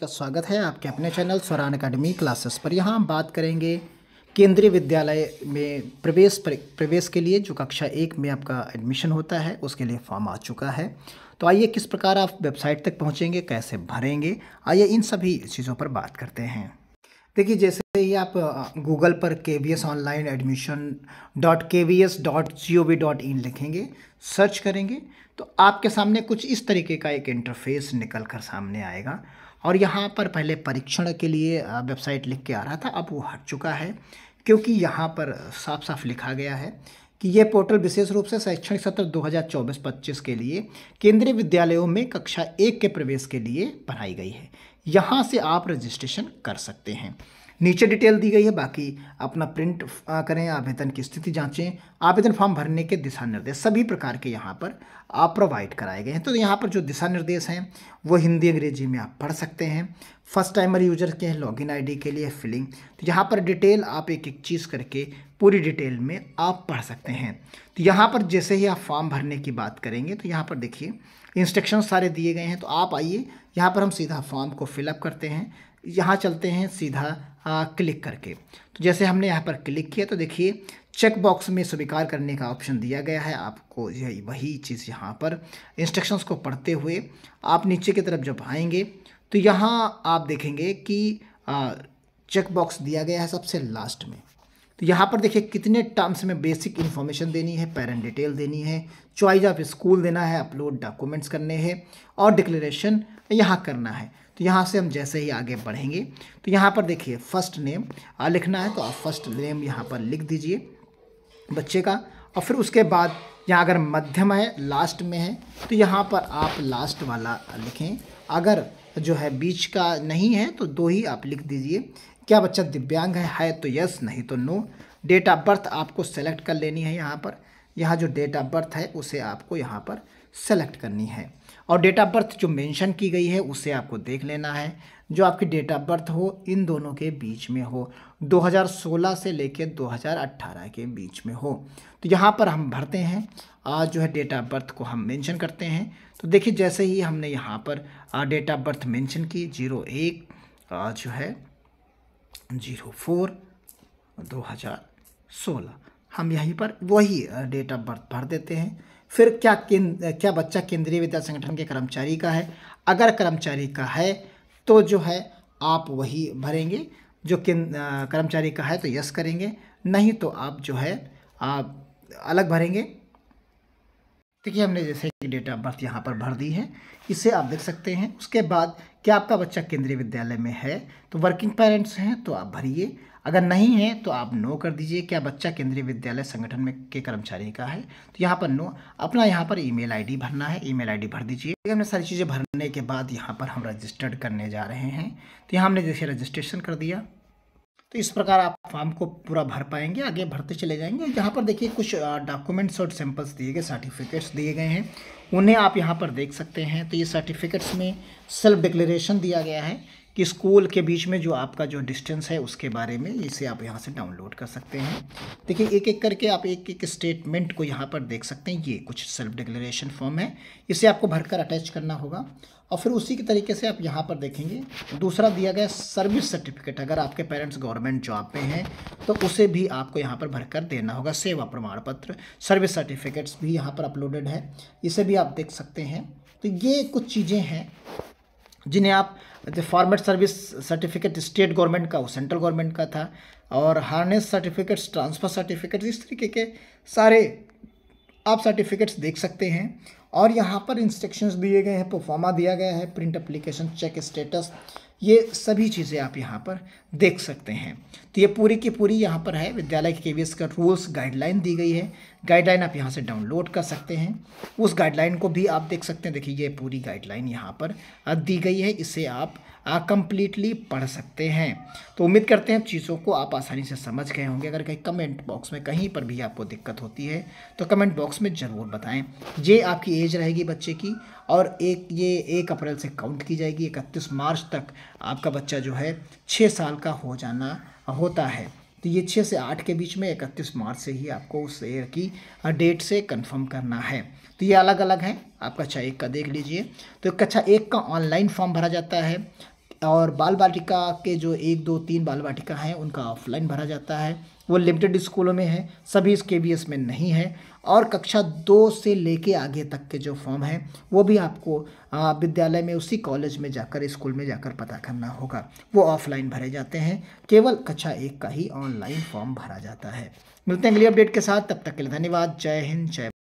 का स्वागत है आपके अपने चैनल स्वरान अकेडमी क्लासेस पर। यहाँ हम बात करेंगे केंद्रीय विद्यालय में प्रवेश के लिए जो कक्षा 1 में आपका एडमिशन होता है उसके लिए फॉर्म आ चुका है। तो आइए किस प्रकार आप वेबसाइट तक पहुँचेंगे, कैसे भरेंगे, आइए इन सभी चीज़ों पर बात करते हैं। देखिए, जैसे ही आप गूगल पर KVS ऑनलाइन एडमिशन .kvs.gov.in लिखेंगे, सर्च करेंगे तो आपके सामने कुछ इस तरीके का एक इंटरफेस निकल कर सामने आएगा। और यहाँ पर पहले परीक्षण के लिए वेबसाइट लिख के आ रहा था, अब वो हट चुका है क्योंकि यहाँ पर साफ साफ लिखा गया है कि ये पोर्टल विशेष रूप से शैक्षणिक सत्र 2024-25 के लिए केंद्रीय विद्यालयों में कक्षा 1 के प्रवेश के लिए बनाई गई है। यहाँ से आप रजिस्ट्रेशन कर सकते हैं। नीचे डिटेल दी गई है, बाकी अपना प्रिंट करें, आवेदन की स्थिति जांचें, आवेदन फॉर्म भरने के दिशा निर्देश सभी प्रकार के यहाँ पर आप प्रोवाइड कराए गए हैं। तो यहाँ पर जो दिशा निर्देश हैं वो हिंदी अंग्रेजी में आप पढ़ सकते हैं। फर्स्ट टाइमर यूजर के लॉगिन आईडी के लिए फिलिंग, तो यहाँ पर डिटेल आप एक एक चीज़ करके पूरी डिटेल में आप पढ़ सकते हैं। तो यहाँ पर जैसे ही आप फॉर्म भरने की बात करेंगे तो यहाँ पर देखिए इंस्ट्रक्शन सारे दिए गए हैं। तो आप आइए, यहाँ पर हम सीधा फॉर्म को फिलअप करते हैं। यहाँ चलते हैं सीधा क्लिक करके। तो जैसे हमने यहाँ पर क्लिक किया तो देखिए चेक बॉक्स में स्वीकार करने का ऑप्शन दिया गया है। आपको यही वही चीज़ यहाँ पर इंस्ट्रक्शंस को पढ़ते हुए आप नीचे की तरफ जब आएंगे तो यहाँ आप देखेंगे कि चेक बॉक्स दिया गया है सबसे लास्ट में। तो यहाँ पर देखिए कितने टर्म्स में बेसिक इन्फॉर्मेशन देनी है, पेरेंट डिटेल देनी है, चॉइस ऑफ स्कूल देना है, अपलोड डॉक्यूमेंट्स करने हैं और डिक्लेरेशन यहाँ करना है। तो यहाँ से हम जैसे ही आगे बढ़ेंगे तो यहाँ पर देखिए फर्स्ट नेम लिखना है, तो आप फर्स्ट नेम यहाँ पर लिख दीजिए बच्चे का। और फिर उसके बाद यहाँ अगर मध्यम है, लास्ट में है, तो यहाँ पर आप लास्ट वाला लिखें। अगर जो है बीच का नहीं है तो दो ही आप लिख दीजिए। क्या बच्चा दिव्यांग है तो यस, नहीं तो नो। डेट ऑफ बर्थ आपको सेलेक्ट कर लेनी है। यहाँ जो डेट ऑफ बर्थ है उसे आपको यहाँ पर सेलेक्ट करनी है। और डेट ऑफ बर्थ जो मेंशन की गई है उसे आपको देख लेना है। जो आपकी डेट ऑफ बर्थ हो इन दोनों के बीच में हो, 2016 से लेकर 2018 के बीच में हो। तो यहाँ पर हम भरते हैं जो है डेट ऑफ बर्थ को हम मेंशन करते हैं। तो देखिए जैसे ही हमने यहाँ पर डेट ऑफ बर्थ मेंशन की 01 जो है 04/2016, हम यहीं पर वही डेट ऑफ बर्थ भर देते हैं। फिर क्या बच्चा केंद्रीय विद्यालय संगठन के कर्मचारी का है? अगर कर्मचारी का है तो जो है आप वही भरेंगे। जो कर्मचारी का है तो यस करेंगे, नहीं तो आप जो है आप अलग भरेंगे। देखिए हमने जैसे डेट ऑफ बर्थ यहाँ पर भर दी है, इसे आप देख सकते हैं। उसके बाद क्या आपका बच्चा केंद्रीय विद्यालय में है तो वर्किंग पेरेंट्स हैं तो आप भरिए, अगर नहीं है तो आप नो कर दीजिए। क्या बच्चा केंद्रीय विद्यालय संगठन में के कर्मचारी का है तो यहाँ पर नो। अपना यहाँ पर ईमेल आईडी भरना है, ईमेल आईडी भर दीजिए। हमने सारी चीज़ें भरने के बाद यहाँ पर हम रजिस्टर्ड करने जा रहे हैं। तो यहाँ हमने जैसे रजिस्ट्रेशन कर दिया तो इस प्रकार आप फॉर्म को पूरा भर पाएंगे। आगे भरते चले जाएंगे। यहाँ पर देखिए कुछ डॉक्यूमेंट्स और सैंपल्स दिए गए, सर्टिफिकेट्स दिए गए हैं, उन्हें आप यहाँ पर देख सकते हैं। तो ये सर्टिफिकेट्स में सेल्फ डिक्लेरेशन दिया गया है कि स्कूल के बीच में जो आपका जो डिस्टेंस है उसके बारे में, इसे आप यहाँ से डाउनलोड कर सकते हैं। देखिए एक एक करके आप एक एक स्टेटमेंट को यहाँ पर देख सकते हैं। ये कुछ सेल्फ डिक्लेरेशन फॉर्म है, इसे आपको भरकर अटैच करना होगा। और फिर उसी के तरीके से आप यहाँ पर देखेंगे दूसरा दिया गया सर्विस सर्टिफिकेट। अगर आपके पेरेंट्स गवर्नमेंट जॉब में हैं तो उसे भी आपको यहाँ पर भरकर देना होगा। सेवा प्रमाण पत्र, सर्विस सर्टिफिकेट्स भी यहाँ पर अपलोडेड है, इसे भी आप देख सकते हैं। तो ये कुछ चीज़ें हैं जिन्हें आप, format service certificate state government का, वो सेंट्रल गवर्नमेंट का था, और हार्नेस सर्टिफिकेट्स, ट्रांसफ़र सर्टिफिकेट्स, इस तरीके के सारे आप सर्टिफिकेट्स देख सकते हैं। और यहाँ पर इंस्ट्रक्शंस दिए गए हैं, परफॉर्मा दिया गया है, प्रिंट एप्लीकेशन, चेक स्टेटस, ये सभी चीज़ें आप यहाँ पर देख सकते हैं। तो ये पूरी की पूरी यहाँ पर है विद्यालय के KVS का रूल्स गाइडलाइन दी गई है। गाइडलाइन आप यहाँ से डाउनलोड कर सकते हैं, उस गाइडलाइन को भी आप देख सकते हैं। देखिए ये पूरी गाइडलाइन यहाँ पर दी गई है, इसे आप कंप्लीटली पढ़ सकते हैं। तो उम्मीद करते हैं चीज़ों को आप आसानी से समझ गए होंगे। अगर कहीं कमेंट बॉक्स में कहीं पर भी आपको दिक्कत होती है तो कमेंट बॉक्स में ज़रूर बताएं। ये आपकी एज रहेगी बच्चे की, और ये 1 अप्रैल से काउंट की जाएगी। 31 मार्च तक आपका बच्चा जो है 6 साल का हो जाना होता है। तो ये 6 से 8 के बीच में 31 मार्च से ही आपको उस ईयर की डेट से कंफर्म करना है। तो ये अलग अलग हैं। आप कक्षा 1 का देख लीजिए। तो कक्षा 1 का ऑनलाइन फॉर्म भरा जाता है। और बाल बालिका के जो 1, 2, 3 बाल बालिका हैं उनका ऑफलाइन भरा जाता है। वो लिमिटेड स्कूलों में है, सभी इस केवीएस में नहीं है। और कक्षा 2 से लेके आगे तक के जो फॉर्म हैं वो भी आपको विद्यालय में, उसी कॉलेज में जाकर, स्कूल में जाकर पता करना होगा। वो ऑफलाइन भरे जाते हैं, केवल कक्षा 1 का ही ऑनलाइन फॉर्म भरा जाता है। मिलते हैं अगली अपडेट के साथ, तब तक के लिए धन्यवाद। जय हिंद, जय